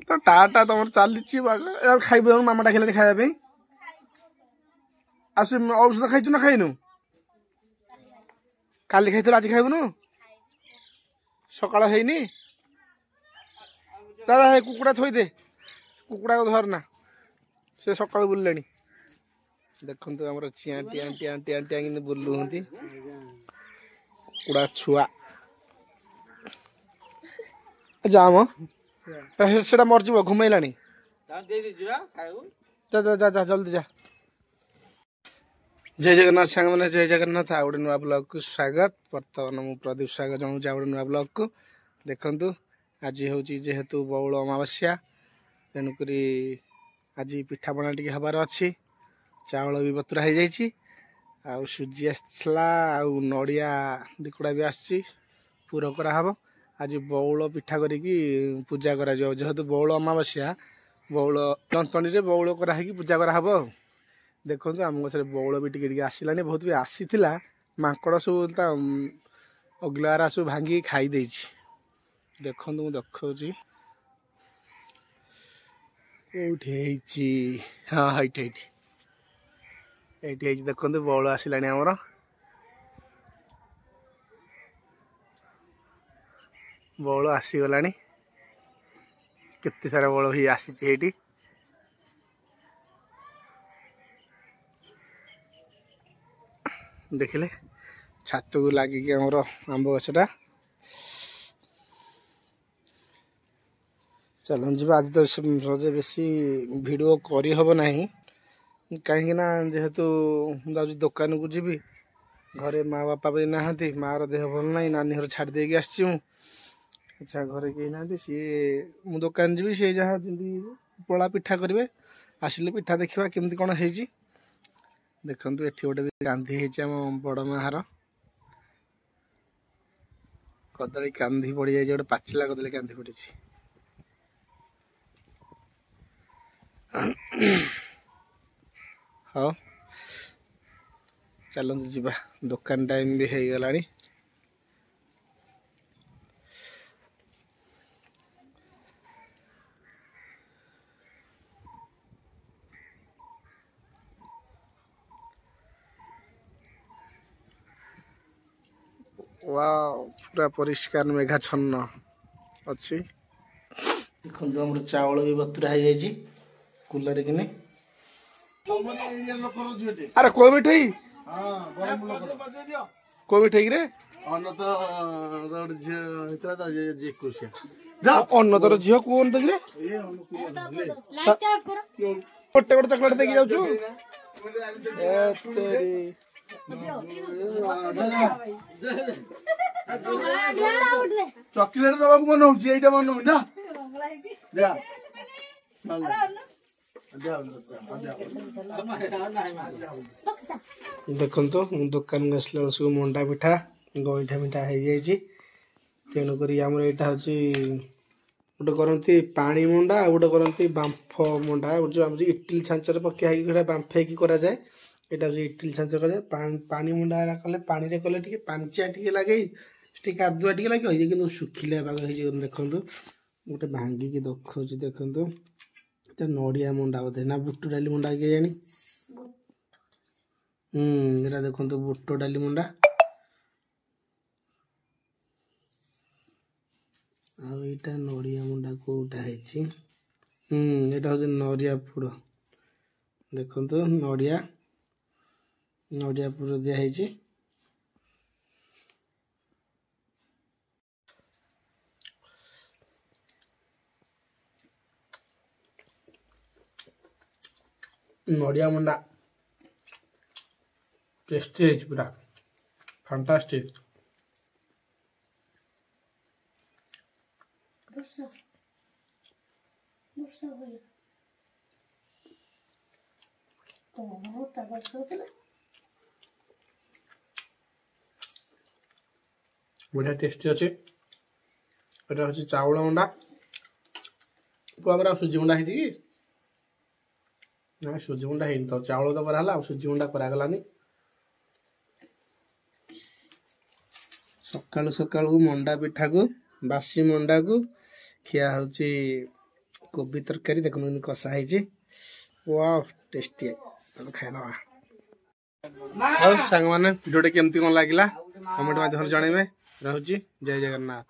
तो टाटा तुम चली खाइब मामा डाकिले खाया आस औषध खाइचु ना खाइनु काली खाई आज खाइबुनु सकाळ हैनी दादा हे कुकुड़ा थोदे कुकुड़ा को धरना से सकाळ बुल्ले देखु आम चिया टिया टिया टिया टिया बुलू कुकुड़ा छुआ जाम से मरज घुमैला जा जा जा जा जल्दी जा जय जगन्नाथ सांग मैंने जय जगन्नाथ आ गए नुआ ब्लॉग को स्वागत बर्तमान मु प्रदीप स्वागत जनाऊँ आ गए नुआ ब्लॉग को देखु आज हूँ जेहेतु बौल अमावास्या तेणुक आज पिठापणा टी हबार अच्छी चावल भी बतुरा हो जाइए आ सुजी आसला नड़िया दिकुड़ा भी आसी पूर कराहब आज बौल पिठा करिकी पूजा करा जेहेतु बौल अमावास्या बौल जंतणी से बौल कराही पूजा कराहब देखो आम गए बौल भी टिके आसलानी बहुत भी आसी माकड़ सब अगलारा सब भांगी खाई देखो मुझे देखी हाँ ये देखो बौल आसला आमर बौल आसीगला केते सारा बौल भी आसी देखिले छात को लगिकी आमर आंब गछटा चलो जी आज तो रजे बेसी वीडियो करी हब नहीं कहीं जेहेतु जाऊँ दुकान को जीवी घरे माँ बापा भी नहांती माँ रो देह भल ना नानी घर छाड़ देकी आसी अच्छा घरे कहीं ना सी मु दुकान जीवी सी जहाँ पड़ा पिठा करेंगे आसिले पिठा देखा केमती कौन है देखु ये गोटे भी कांधी आम बड़ मार कदली कांधी पड़ जाए गोटे पाचिला कदली कांधी पड़ी हाँ चलते जीवा दुकान टाइम भी हो गला वाव पूरा परिष्कार मेघाच्छन्न अच्छी देखो आम चावल भी बतुरा हो जाए कूलर कि अरे को मिठाई को मिठाई रे अन्न तर झील कौन देखिए गोटे गोटे चकलेट देखी जाऊ चॉकलेट दबा मन हो मन हो देखो दुकान आसला सब मंडा पिठा गईठा मिठा हो जाए तेणुक आम यहाँ हूँ गोटे करती पानी मंडा गोटे करती बांफ मंडा जो इटिल छांचर पकड़ बांफे कराए यहाँ हूँ इटिल छांचर कराए पानी मंडा कले पानी रे कले टी पांचा टी लगे कादुआ टी लगे कि सुखिला पाग देखु गोटे भांगिकी देखु नड़िया मंडा बोधे ना बुट डाली मंडा किए जानी ये देखो बुट डाली मंडा आईटा नड़िया मंडा कौटा है हूँ नड़िया पुर देखो नड़िया नड़िया पुर दिखाई नड़िया मंडा टेस्टी है पूरा फैंटास्टिक बढ़िया टेस्टी अच्छे यहाँ हूँ चावल मंडा आम सुजी मंडा है ना सुजी मुंडा है तो चावल तो कराला सुजी मुंडा करागलानी सकालू सकालू मंडा पिठा को बासी मंडा को खिया होची कोबी तरकारी देखो कषा है वाह टेस्टी खाईदवा और सांग मैंने भिडियो केमती कौन लगे कमेंट माध्यम जनइबे। रहुची जय जगन्नाथ।